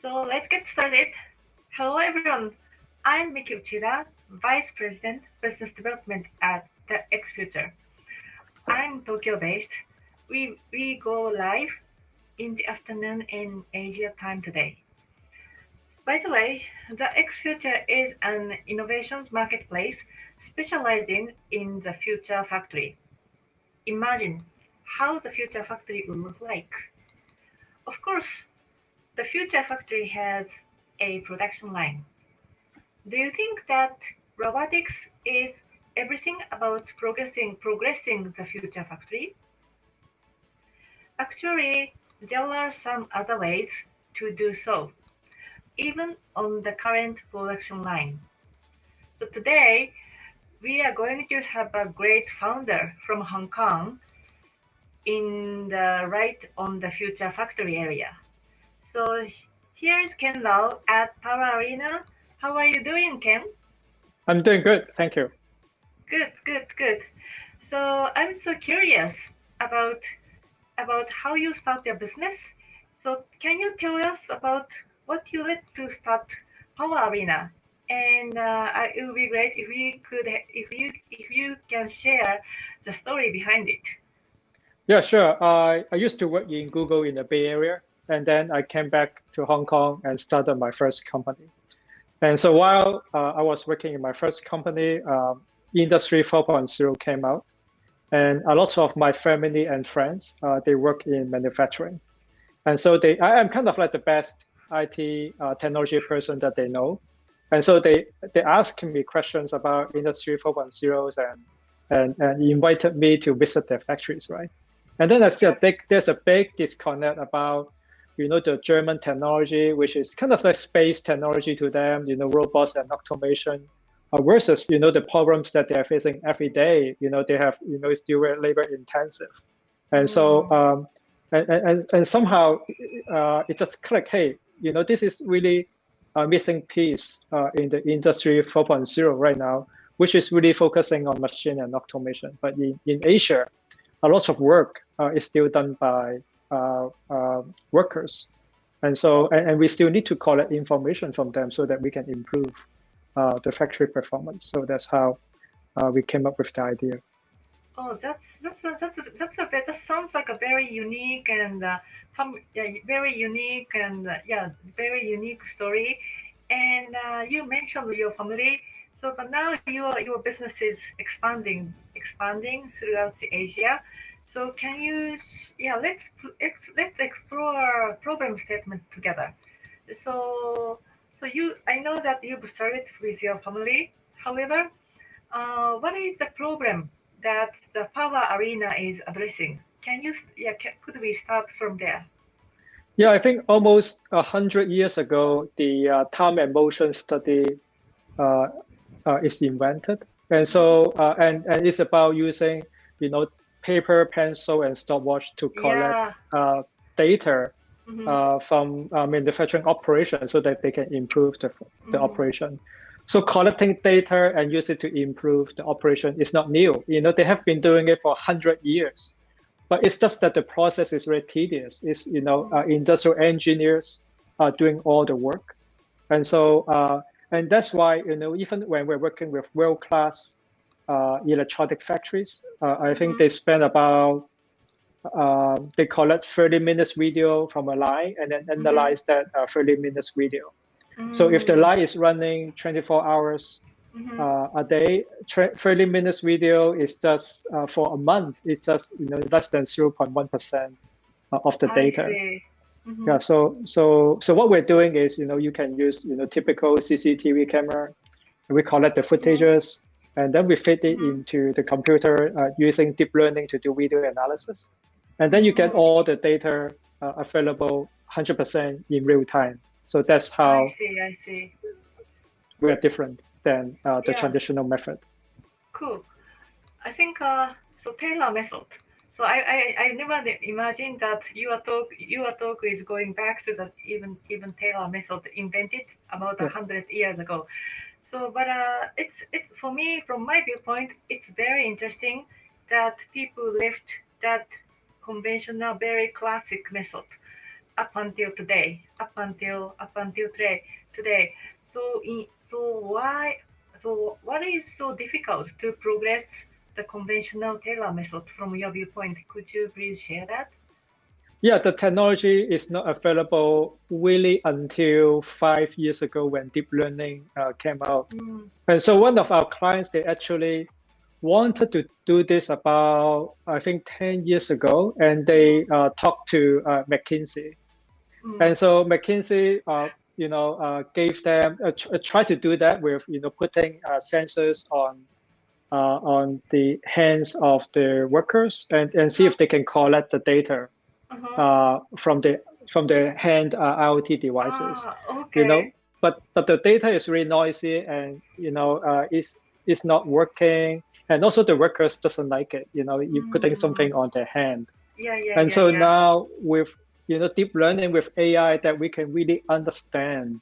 So let's get started. Hello everyone. I'm Miki Uchida, Vice President Business Development at the X Future. I'm Tokyo based. We go live in the afternoon in Asia time today. By the way, the X Future is an innovations marketplace specializing in the future factory. Imagine how the future factory will look like. Of course, the future factory has a production line. Do you think that robotics is everything about progressing the future factory? Actually, there are some other ways to do so, even on the current production line. So today, we are going to have a great founder from Hong Kong in the right on the future factory area. So here is Ken Lau at PowerArena. How are you doing, Ken? I'm doing good, thank you. Good. So I'm so curious about how you start your business. So can you tell us about what you led to start PowerArena? And it would be great if we could, if you can share the story behind it. Yeah, sure. I used to work in Google in the Bay Area, and then I came back to Hong Kong and started my first company. And so while I was working in my first company, Industry 4.0 came out, and a lot of my family and friends, they work in manufacturing. And so I'm kind of like the best IT technology person that they know. And so they asked me questions about Industry 4.0s and invited me to visit their factories, right? And then I see there's a big disconnect about, the German technology, which is kind of like space technology to them, robots and automation, versus, the problems that they're facing every day. They have, it's still very labor intensive. And so, and somehow it just clicked, hey, this is really a missing piece in the Industry 4.0 right now, which is really focusing on machine and automation. But in Asia, a lot of work is still done by workers. And so, and we still need to collect information from them so that we can improve the factory performance. So that's how we came up with the idea. Oh, that sounds like a very unique and very unique and very unique story. And you mentioned your family. So, but now your business is expanding throughout Asia. So, can you let's explore problem statement together. So, I know that you've started with your family. However, what is the problem that the PowerArena is addressing? Could we start from there? Yeah, I think almost 100 years ago, the time and motion study is invented, and so and it's about using paper, pencil, and stopwatch to collect data from manufacturing operations so that they can improve the operation. So collecting data and use it to improve the operation is not new. They have been doing it for 100 years, but it's just that the process is very tedious. It's industrial engineers are doing all the work, and so and that's why even when we're working with world-class electronic factories, I think they spend about they collect 30 minutes video from a line and then analyze that 30 minutes video. So if the line is running 24 hours a day, 30 minutes video is just for a month, it's just less than 0.1% of the data. Yeah. So what we're doing is you can use typical CCTV camera, and we collect the footages, and then we feed it into the computer using deep learning to do video analysis, and then you get all the data available 100% in real time. So that's how I see. we are different than the traditional method. Cool. I think so. Taylor method. So I never imagined that your talk is going back to the even Taylor method invented about 100 years ago. So, but it's for me, from my viewpoint, it's very interesting that people left that conventional, very classic method. up until today, up until today. So what is so difficult to progress the conventional Taylor method from your viewpoint? Could you please share that? Yeah, the technology is not available really until 5 years ago when deep learning came out. Mm, And so one of our clients, they actually wanted to do this about, I think, 10 years ago, and they talked to McKinsey. mm, And so McKinsey, gave them tried to do that with, putting sensors on the hands of the workers and see if they can collect the data uh-huh. from the hand IoT devices. You know, Okay. but the data is really noisy and is not working, and also the workers doesn't like it. You're putting Mm, something on their hand. yeah, yeah, And yeah, so yeah. now with deep learning with AI, that we can really understand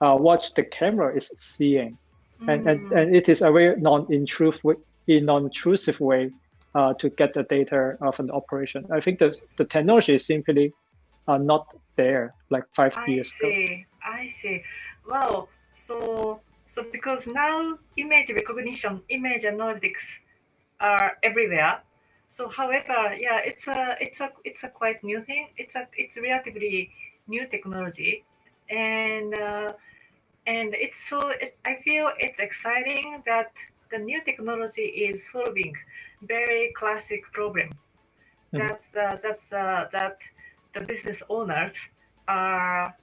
what the camera is seeing, and Mm, it is a very non-intrusive way to get the data from the operation. I think the technology is simply not there like five I years ago. see. I see. Well, so because now image recognition, image analytics are everywhere. So, however, yeah, it's a quite new thing. It's relatively new technology, and I feel it's exciting that the new technology is solving very classic problem. Mhm. That the business owners are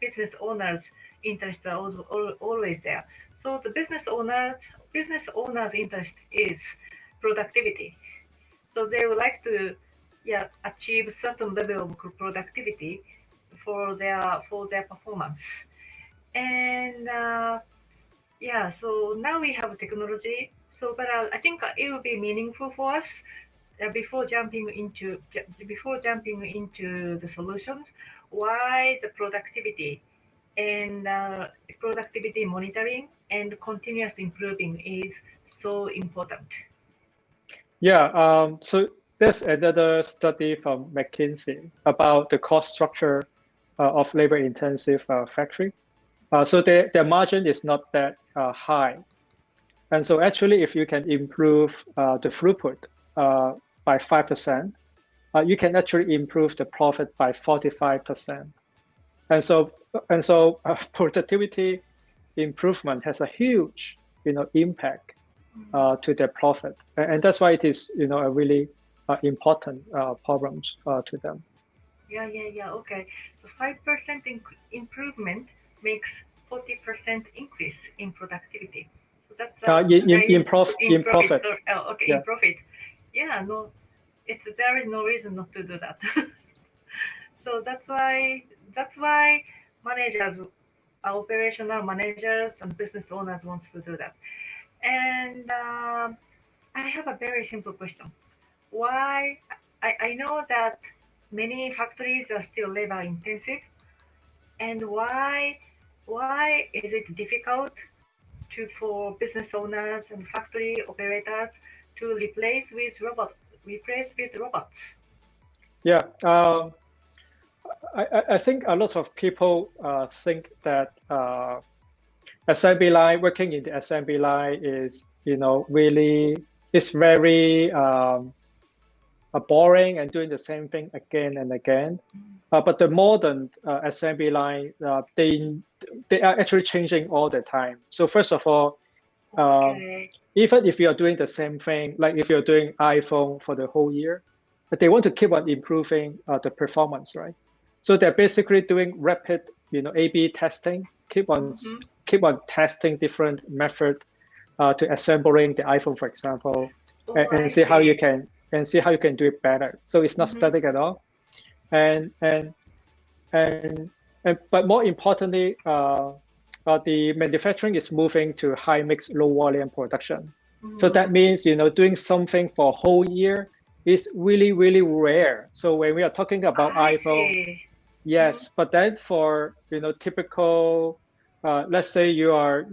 business owners interest are always there. So the business owners interest is productivity. So they would like to, yeah, achieve certain level of productivity for their performance. And yeah, so now we have technology. So, but I think it will be meaningful for us before jumping into the solutions. Why the productivity and productivity monitoring and continuous improving is so important. Yeah, so there's another study from McKinsey about the cost structure of labor-intensive factory. So their margin is not that high. And so actually, if you can improve the throughput uh, by 5%, you can actually improve the profit by 45%. And so, productivity improvement has a huge, impact to their profit. And that's why it is, a really important problem to them. Yeah, yeah, yeah. Okay. So 5% improvement makes 40% increase in productivity. So that's In in in profit. profit, So okay, in yeah. profit. Yeah, no, there is no reason not to do that. So that's why managers, operational managers, and business owners wants to do that. And I have a very simple question. Why? I know that many factories are still labor intensive, and why is it difficult for business owners and factory operators to replace with robots? Yeah. I think a lot of people think that assembly line, working in the assembly line is, really, it's very boring and doing the same thing again and again. But the modern assembly line, they are actually changing all the time. So first of all, um, Okay. even if you are doing the same thing, like if you're doing iPhone for the whole year, but they want to keep on improving the performance, right? So they're basically doing rapid, A/B testing, Mm-hmm. keep on testing different method to assembling the iPhone, for example, Oh, and I see how you see. can do it better. So it's not Mm-hmm. static at all. And and and but more importantly, the manufacturing is moving to high mix, low volume production. So Mm-hmm. that means, doing something for a whole year is really, really rare. So when we are talking about I iPhone, see. Mm-hmm. yes, but then for, typical, let's say you are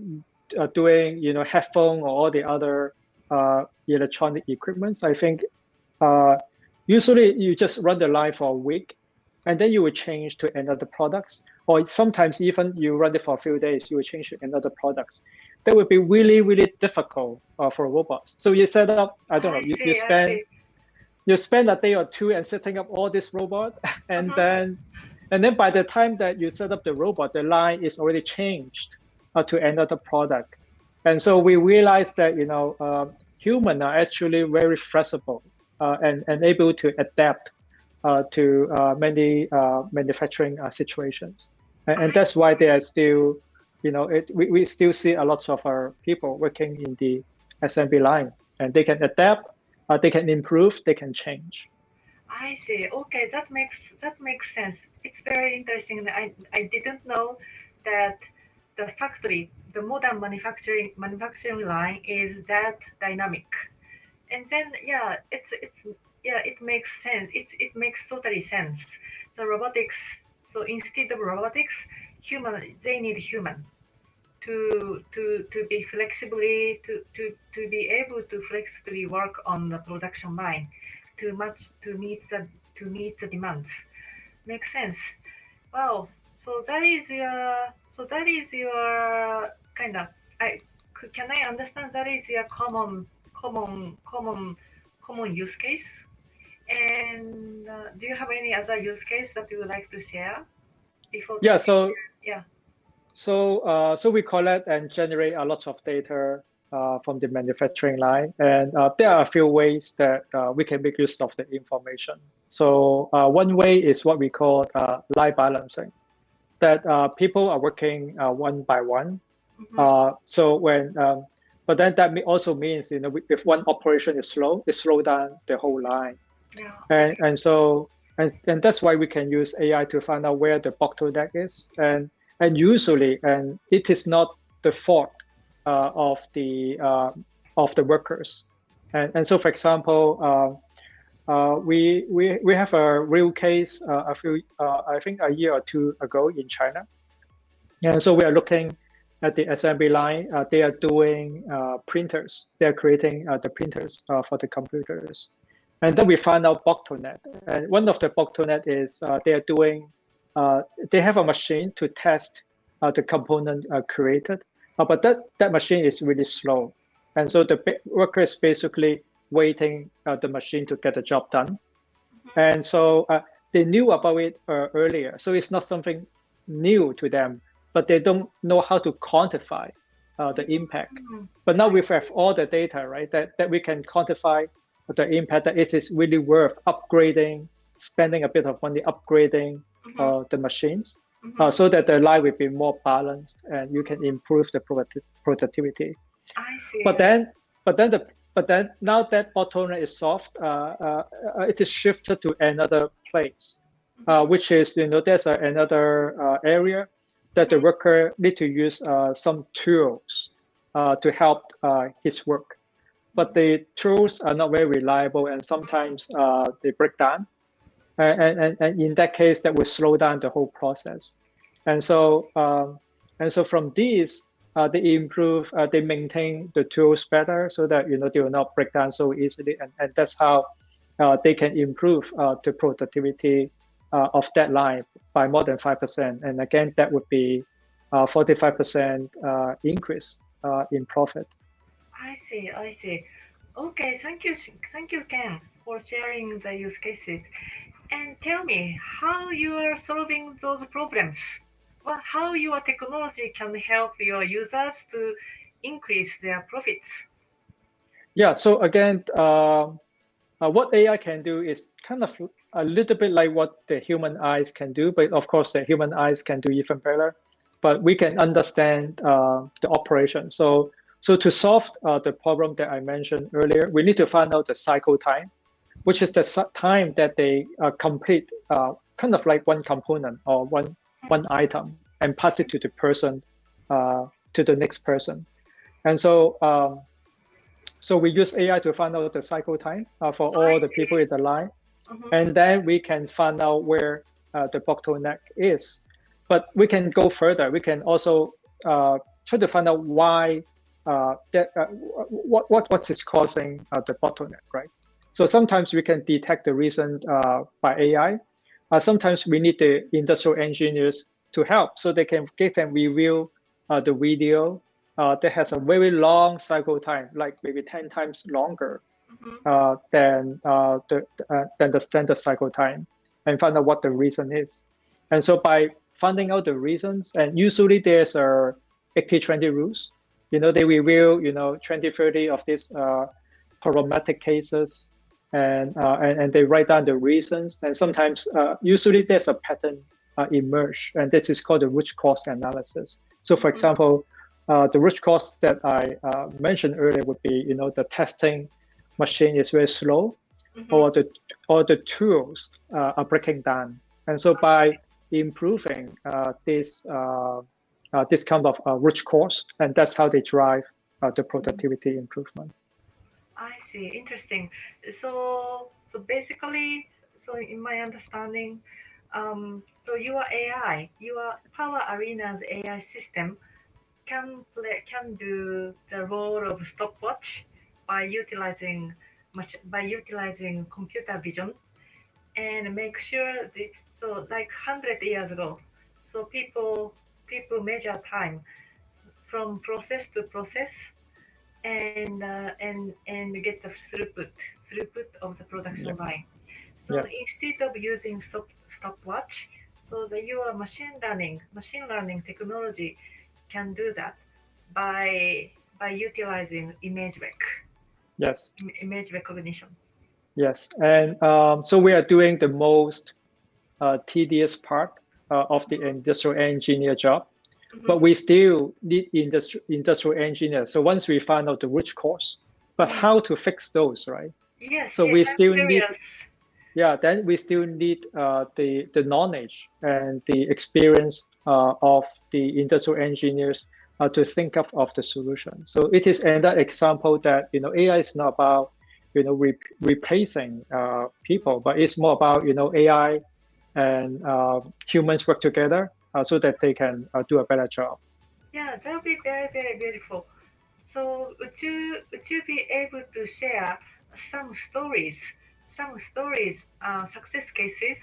doing, headphone or all the other electronic equipments, I think uh, usually you just run the line for a week and then you will change to another products, or sometimes even you run it for a few days, you will change to another products. That would be really, really difficult for robots. So you set up, I don't know, I see, I see. you spend a day or two and setting up all this robot, and Uh-huh. then by the time that you set up the robot, the line is already changed to another product. And so we realized that humans are actually very flexible and able to adapt to many manufacturing situations, and I that's why they are still, we still see a lot of our people working in the assembly line, and they can adapt, they can improve, they can change. I see. Okay, that makes sense. It's very interesting. I didn't know that the factory, the modern manufacturing line is that dynamic. And then yeah, it makes sense. It makes totally sense. So robotics. So instead of robotics, they need human to be flexibly to be able to flexibly work on the production line to meet the demands. Makes sense. Wow. So that is your kind of I can I understand that is your common use case. And do you have any other use case that you would like to share before Yeah, talking? so Yeah. so we collect and generate a lot of data from the manufacturing line, and there are a few ways that we can make use of the information. So one way is what we call line balancing, that people are working one by one. Mm-hmm. So but then that also means, if one operation is slow, it slow down the whole line. Yeah. Okay. And that's why we can use AI to find out where the bottleneck is, and usually, and it is not the fault of the workers. And so, for example, we have a real case I think a year or two ago in China. And so we are looking at the assembly line. They are doing printers. They are creating the printers for the computers. And then we find out bottleneck. And one of the bottleneck is they have a machine to test the component created, but that machine is really slow. And so the worker is basically waiting the machine to get the job done. And so they knew about it earlier. So it's not something new to them, but they don't know how to quantify the impact. Mm, But now I we have see. all the data, right, that we can quantify the impact, that it is really worth upgrading, spending a bit of money upgrading Mm-hmm. the machines, Mm-hmm. so that the line will be more balanced and you can improve the productivity. I see. But then, but then now that bottleneck is solved, it is shifted to another place, Mm-hmm. which is, there's another area that the Mm-hmm. worker need to use some tools to help his work. But the tools are not very reliable, and sometimes they break down. And in that case, that will slow down the whole process. And so from these, they maintain the tools better, so that they will not break down so easily, and that's how they can improve the productivity of that line by more than 5%. And again, that would be 45% increase in profit. I see. I see. Okay. Thank you, Ken, for sharing the use cases. And tell me how you are solving those problems. Well, how your technology can help your users to increase their profits. Yeah. So again, what AI can do is kind of a little bit like what the human eyes can do, but of course the human eyes can do even better. But we can understand the operation. So to solve the problem that I mentioned earlier, we need to find out the cycle time, which is the time that they complete kind of like one component or one item, and pass it to the person, to the next person. And so we use AI to find out the cycle time for I all the people see. in the line, Mm-hmm. and then we can find out where the bottleneck is. But we can go further. We can also try to find out why what is causing the bottleneck, right? So sometimes we can detect the reason by AI, sometimes we need the industrial engineers to help so they can review the video that has a very long cycle time, like maybe 10 times longer than the standard cycle time, and find out what the reason is. And so by finding out the reasons, and usually there's a 80-20 rules. They review 20-30 of these problematic cases, and they write down the reasons. And sometimes, usually there's a pattern emerge, and this is called the root cause analysis. So, for example, the root cause that I mentioned earlier would be, the testing machine is very slow, or the tools are breaking down. And so by improving this kind of root cause, and that's how they drive the productivity improvement. I see. Interesting. So basically, so in my understanding, so your AI, your PowerArena's AI system can do the role of stopwatch by utilizing computer vision, and make sure so like 100 years ago, so people measure time from process to process, and get the throughput of the production line. So Yes. instead of using stopwatch, so your machine learning technology can do that by utilizing Yes. image recognition. Yes. And so we are doing the most tedious part of the industrial engineer job, but we still need industrial engineers. So once we find out the root cause, but how to fix those, right? Yes. So yes, we I'm still need, curious. then we still need the knowledge and the experience of the industrial engineers to think of the solution. So it is another example that AI is not about replacing people, but it's more about AI and humans work together so that they can do a better job. Yeah, that would be very, very beautiful. So would you be able to share some stories, success cases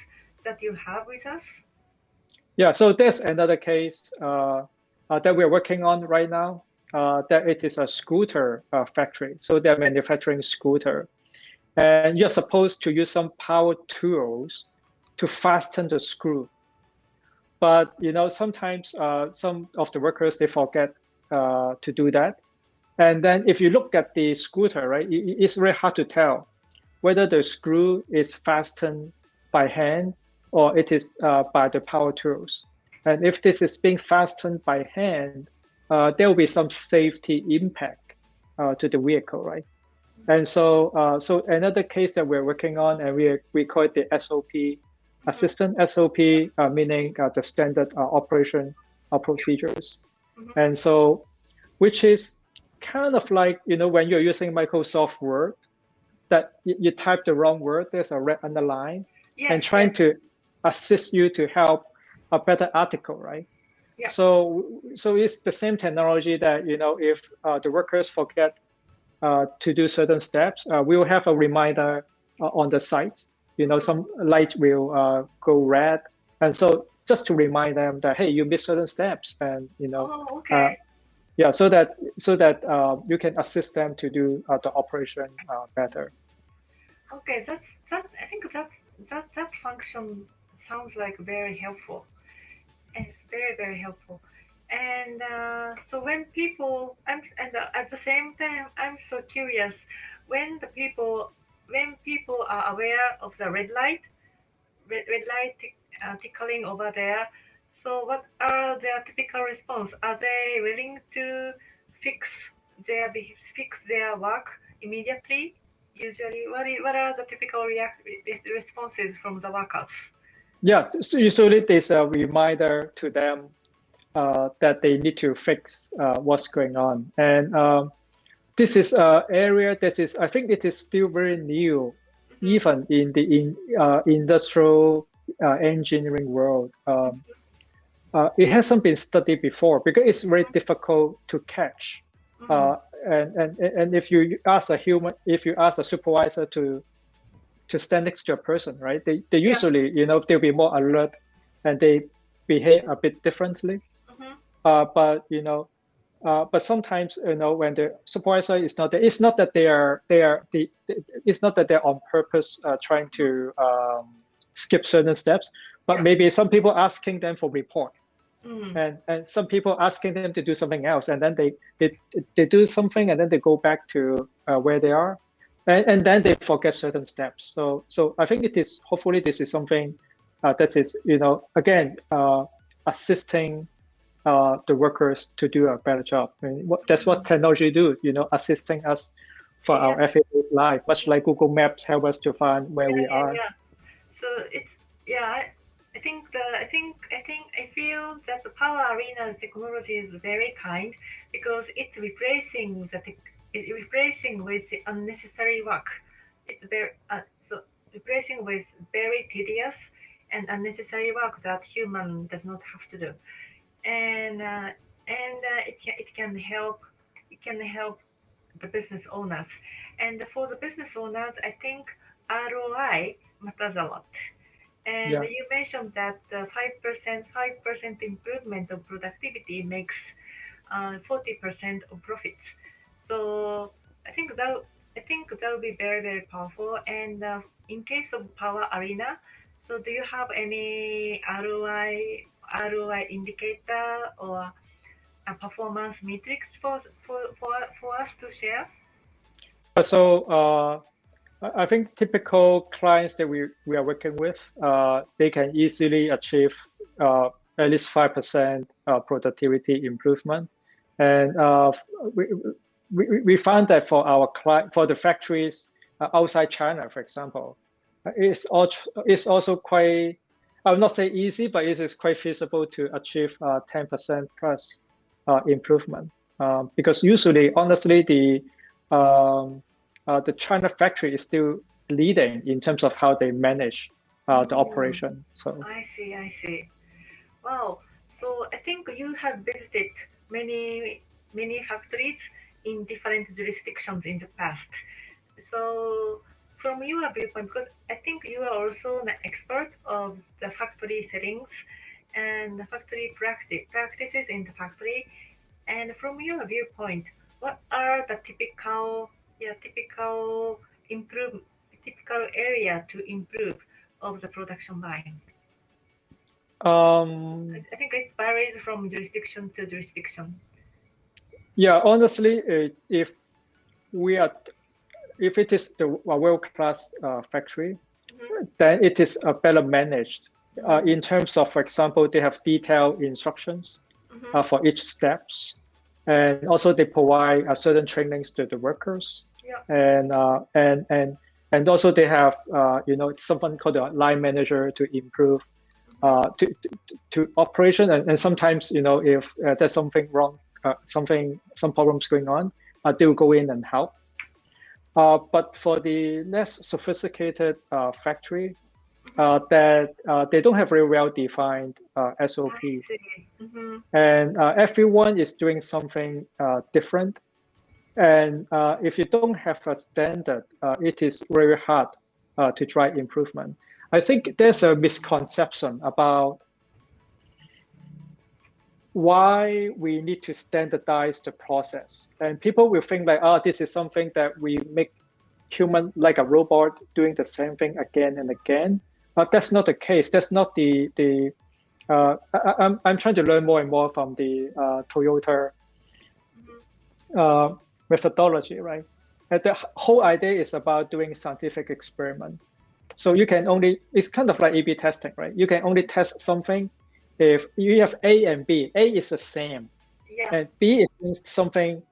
that you have with us? Yeah, so there's another case that we're working on right now. That it is a scooter factory. So they're manufacturing scooter, and you're supposed to use some power tools to fasten the screw. But sometimes some of the workers they forget to do that. And then if you look at the scooter, right, it's very hard to tell whether the screw is fastened by hand or it is by the power tools. And if this is being fastened by hand, there will be some safety impact to the vehicle, right? And so another case that we're working on, and we call it the SOP assistant. SOP meaning the standard operation procedures. And so, which is kind of like when you're using Microsoft Word, that you type the wrong word, there's a red underline, and trying to assist you to help a better article, right? Yeah. So it's the same technology that if the workers forget to do certain steps, we will have a reminder on the site. Some light will go red, and so just to remind them that hey, you missed certain steps, and Oh, okay. yeah, so that you can assist them to do the operation better. Okay, I think that function sounds like very helpful. And very, very helpful. And so when people, at the same time, I'm so curious when people are aware of the red light tickling over there. So what are their typical response? Are they willing to fix fix their work immediately? Usually, what are the typical responses from the workers? Yeah, so usually there's a reminder to them that they need to fix what's going on. And this is an area that is, I think it is still very new, even in the industrial engineering world. It hasn't been studied before because it's very difficult to catch. And if you ask a supervisor to to stand next to a person, right? They Yeah. usually, they'll be more alert and they behave a bit differently. But sometimes, when the supervisor is not there, it's not that it's not that they're on purpose trying to skip certain steps, but Yeah. maybe some people asking them for report, Mm. and some people asking them to do something else, and then they do something, and then they go back to where they are, and then they forget certain steps. So I think hopefully this is something that is, again, assisting the workers to do a better job. I mean, that's what technology does, assisting us for Yeah. our everyday life, much like Google Maps help us to find where Yeah. we Yeah. are. Yeah. So it's yeah. I think I feel that the Power Arena's technology is very kind because it's replacing with the unnecessary work. It's very so replacing with very tedious and unnecessary work that human does not have to do, and it can help the business owners, and for the business owners, I think ROI matters a lot. And Yeah. you mentioned that the 5% improvement of productivity makes 40% of profits. So I think that will be very very powerful. And in case of Power Arena, so do you have any ROI indicator or a performance metrics for us to share? So I think typical clients that we are working with, they can easily achieve at least 5% productivity improvement. And we, we found that for our client, for the factories outside China, for example, it's also quite, I will not say easy, but it is quite feasible to achieve 10% plus improvement. Because usually, honestly, the China factory is still leading in terms of how they manage the Mm, operation. So I see, I see. Wow. So I think you have visited many factories in different jurisdictions in the past. So from your viewpoint, because I think you are also an expert of the factory settings and the factory practices in the factory. And from your viewpoint, what are the typical improve typical area to improve of the production line? um, I think it varies from jurisdiction to jurisdiction. yeah, honestly, we are if it is a world-class factory, Hmm. then it is better managed Hmm. in terms of, for example, they have detailed instructions Hmm. for each steps, and also they provide certain trainings to the workers, Yeah. and also they have someone called a line manager to improve Hmm. to operation, and sometimes if there's something wrong, some problems going on, they will go in and help. But for the less sophisticated factory, Hmm. that they don't have very well-defined I SOP, see. Hmm. and everyone is doing something different. And if you don't have a standard, it is very hard to drive improvement. I think there's a misconception about why we need to standardize the process. And people will think like, oh, this is something that we make human like a robot doing the same thing again and again. But that's not the case. That's not the I'm trying to learn more and more from the Toyota Hmm. uh, methodology, right? And the whole idea is about doing scientific experiment. So it's kind of like A/B testing, right? You can only test something if you have A and B. A is the same, Yeah. and B is doing something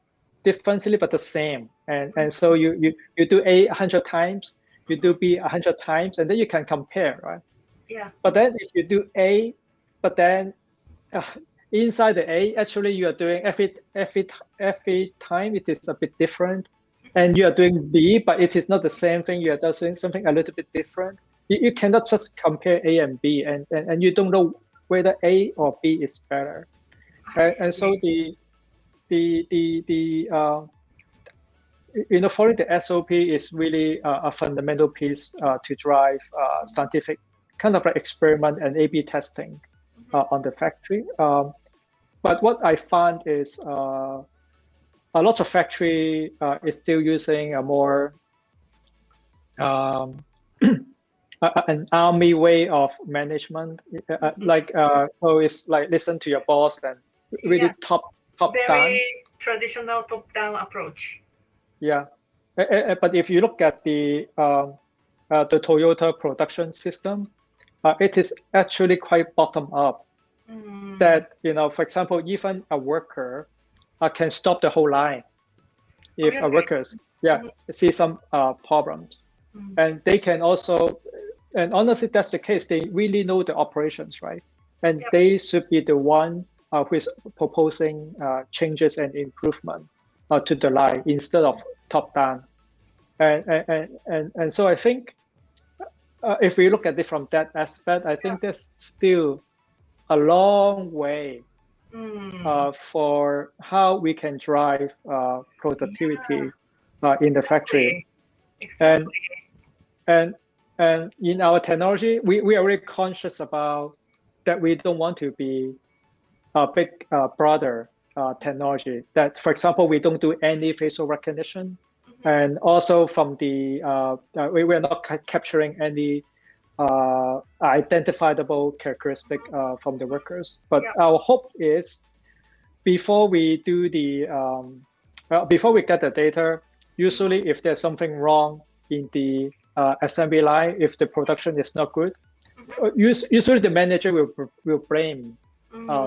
differently but the same. And so you do A 100 times, you do Hmm. B 100 times, and then you can compare, right? Yeah. But then if you do A, but then uh, inside the A, actually you are doing every time it is a bit different, and you are doing B, but it is not the same thing. You are doing something a little bit different. You cannot just compare A and B, and you don't know whether A or B is better. I And so see. the following the SOP is really a fundamental piece to drive scientific kind of like experiment and A/B testing on the factory. But what I found is a lot of factory is still using a more an army way of management, so it's like listen to your boss and really top Very down. traditional top-down approach. Yeah, but if you look at the Toyota production system, it is actually quite bottom up. That for example, even a worker can stop the whole line if a workers see some problems, and they can also, and honestly that's the case, they really know the operations, right? And they should be the one who is proposing changes and improvement to the line instead of top down. And so I think if we look at it from that aspect, I think there's still a long way for how we can drive productivity in the factory. Exactly. And in our technology, we are really conscious about that. We don't want to be a big brother technology. That, for example, we don't do any facial recognition, and also from the we are not capturing any identifiable characteristic from the workers. But our hope is before we do the before we get the data, usually if there's something wrong in the assembly line, if the production is not good, usually the manager will blame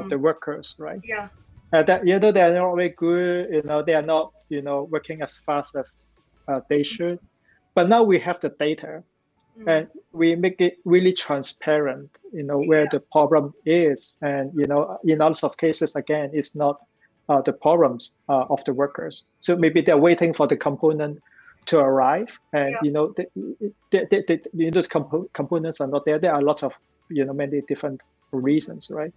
the workers, right? Yeah. That they are not very good, they are not working as fast as they should. But now we have the data, and we make it really transparent, where the problem is, and in lots of cases, again, it's not the problems of the workers. So maybe they're waiting for the component to arrive, and the components are not there. There are lots of many different reasons, right?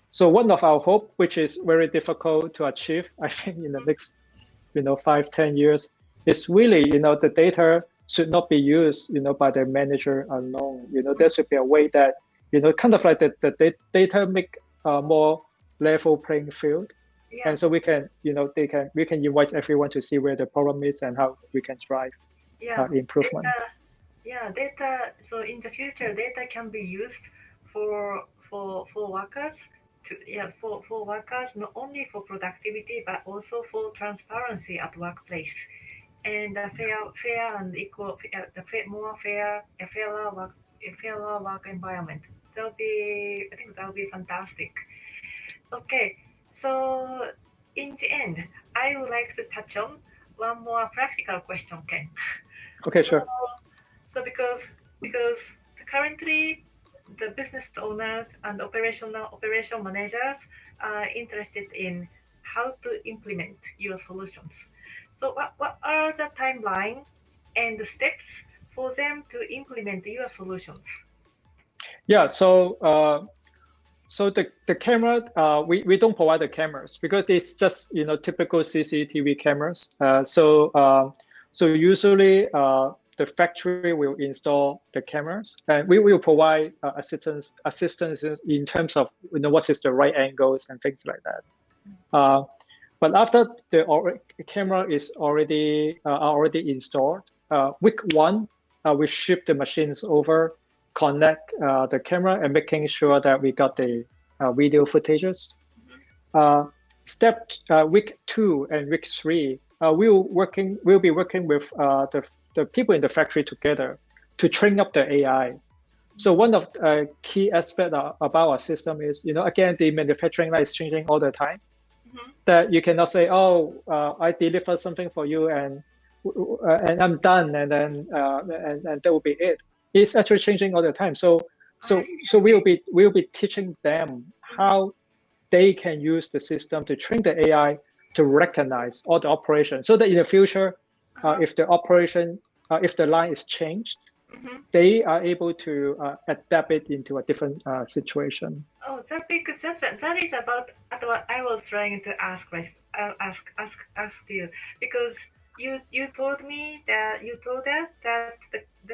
So one of our hope, which is very difficult to achieve, I think, in the next 5-10 years, is really the data should not be used by the manager alone. There should be a way that kind of like the data make a more level playing field. And so we can, we can invite everyone to see where the problem is and how we can drive improvement. Data. So in the future, data can be used for workers for workers, not only for productivity but also for transparency at workplace, and a fair and equal, a fairer work environment. I think that'll be fantastic. Okay, so in the end, I would like to touch on one more practical question, Ken. Okay, sure. So because currently the business owners and operation managers are interested in how to implement your solutions. So what are the timeline and the steps for them to implement your solutions? Yeah, so the camera, we don't provide the cameras because it's just typical CCTV cameras. So usually the factory will install the cameras, and we will provide assistance in terms of what is the right angles and things like that. But after the camera is already installed, week one, we ship the machines over, connect the camera, and making sure that we got the video footages. Week 2 and week 3, we'll be working with the people in the factory together to train up the AI. So one of the key aspects about our system is, again, the manufacturing line is changing all the time. That you cannot say, I deliver something for you and I'm done, and then and that will be it. It's actually changing all the time. So we'll be teaching them how they can use the system to train the AI to recognize all the operations, so that in the future, if the line is changed, they are able to adapt it into a different situation. Oh, that is about what I was trying to ask ask you because you told me that you told us that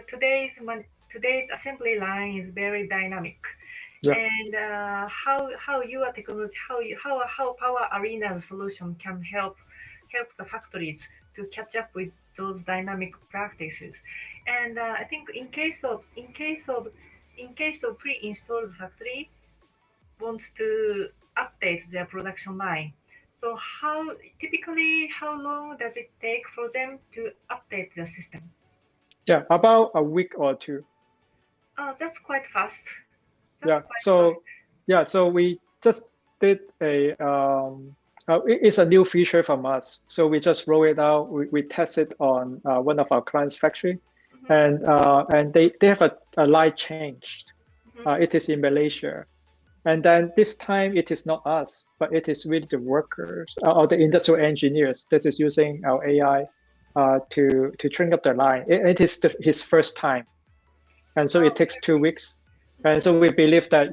today's assembly line is very dynamic, Yeah. and how your technology how Power Arena's solution can help the factories to catch up with those dynamic practices. And I think in case of pre-installed factory wants to update their production line. So how long does it take for them to update the system? Yeah, about a week or two. Oh, that's quite fast. That's Yeah. quite fast. So we just did it's a new feature from us. So we just roll it out. We test it on one of our clients' factory, Hmm. and they have a line changed. Hmm. It is in Malaysia. And then this time it is not us, but it is really the workers or the industrial engineers that is using our AI to train up the line. It is his first time, and so Oh, it takes 2 weeks. And mhm. so we believe that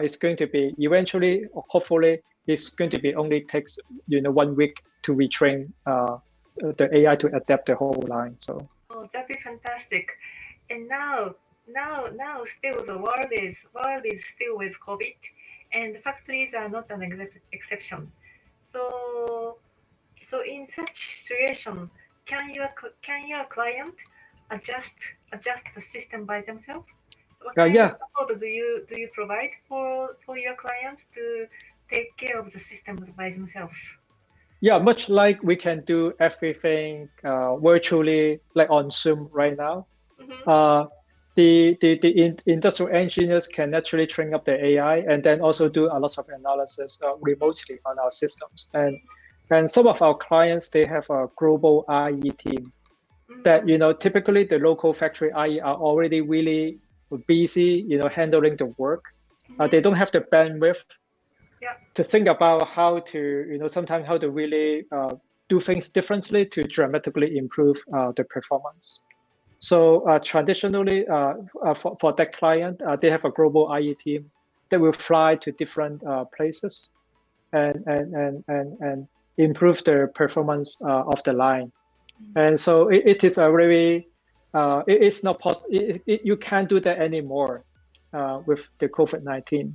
it's going to be eventually, hopefully, it's going to be only takes 1 week to retrain the AI to adapt the whole line. So Oh, that'd be fantastic. And now, still the world is still with COVID, and factories are not an exception. So, so in such situation, can your client adjust adjust the system by themselves? What kind of yeah, support do you provide for your clients to take care of the systems by themselves? yeah, much like we can do everything virtually, like on Zoom right now. Mm-hmm. Uh, the industrial engineers can naturally train up the AI and then also do a lot of analysis remotely on our systems. And some of our clients, they have a global IE team that, Mm-hmm. typically the local factory IE are already really busy, handling the work. They Mm-hmm. don't have the bandwidth Yeah. to think about how to, sometimes how to really do things differently to dramatically improve the performance. So traditionally, for that client, they have a global IE team that will fly to different places and improve the performance of the line. And so it is a really, it's not possible. You can't do that anymore with the COVID-19.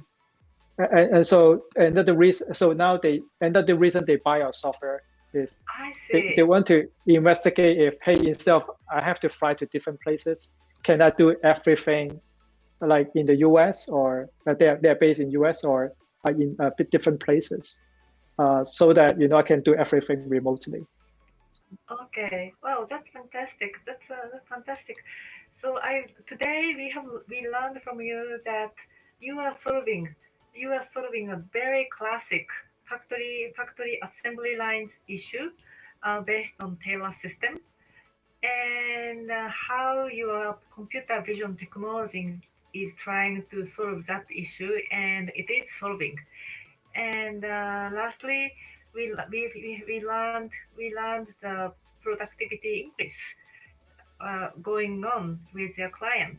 And so another reason, so now another reason they buy our software is I they see. want to investigate if, hey, instead of I have to fly to different places, can I do everything like in the US or they're based in US or in bit different places so that, I can do everything remotely. Okay. Wow, that's fantastic. That's fantastic. So today we learned from you that you are solving a very classic factory assembly lines issue based on Taylor system, and how your computer vision technology is trying to solve that issue, and it is solving. And lastly, we learned the productivity increase going on with your client,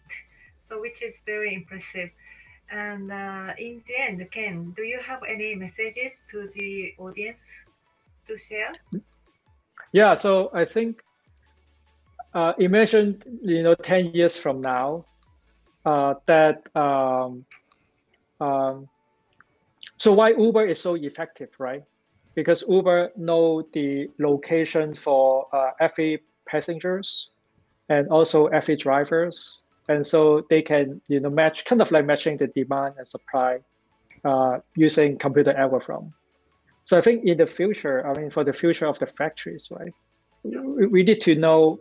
so which is very impressive. And in the end, Ken, do you have any messages to the audience to share? Yeah, so I think imagine, 10 years from now that um, so why Uber is so effective, right? Because Uber know the location for every passengers and also every drivers, and so they can match kind of like matching the demand and supply using computer algorithm. So I think in the future, I mean for the future of the factories, right? Yeah. We need to know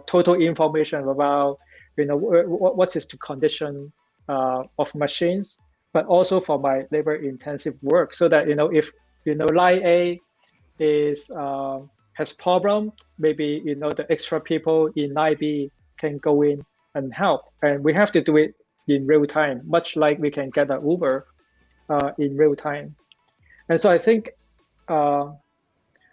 total information about what is the condition of machines, but also for my labor intensive work, so that if line A is has problem, maybe the extra people in line B can go in and help, and we have to do it in real time, much like we can get an Uber in real time. And so I think uh,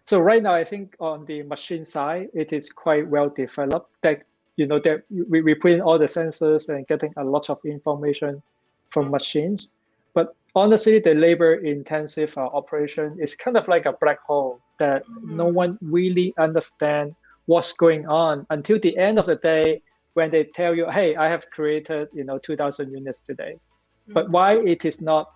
so right now, I think on the machine side, it is quite well developed that, that we put in all the sensors and getting a lot of information from Mhm. machines. But honestly, the labor intensive operation is kind of like a black hole. that no one really understand what's going on until the end of the day when they tell you, hey, I have created 2,000 units today. But why it is not,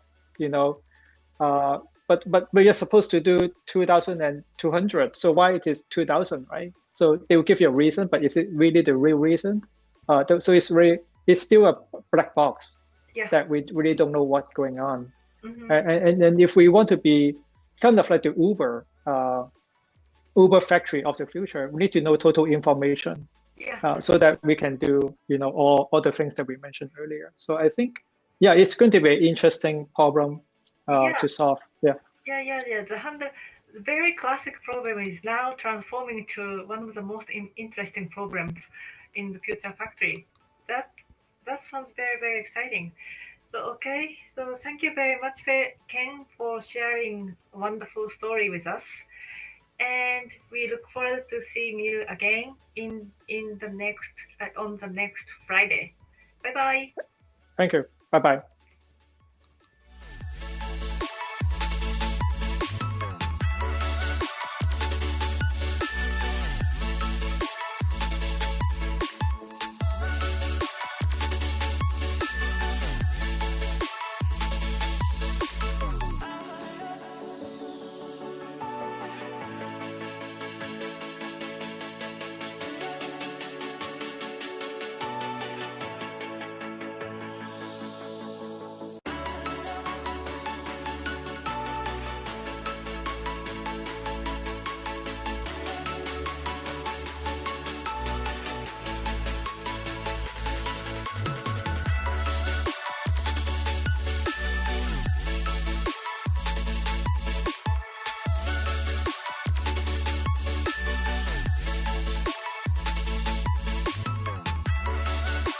uh, but you're supposed to do 2,200. So why it is 2,000, right? So they will give you a reason, but is it really the real reason? So it's still a black box that we really don't know what's going on. And if we want to be kind of like the Uber factory of the future, we need to know total information so that we can do all the things that we mentioned earlier. So I think it's going to be an interesting problem to solve. The very classic problem is now transforming to one of the most interesting problems in the future factory. That sounds very, very exciting. So thank you very much, Ken, for sharing a wonderful story with us. And we look forward to seeing you again in the next on the next Friday. Bye bye. Thank you. Bye bye.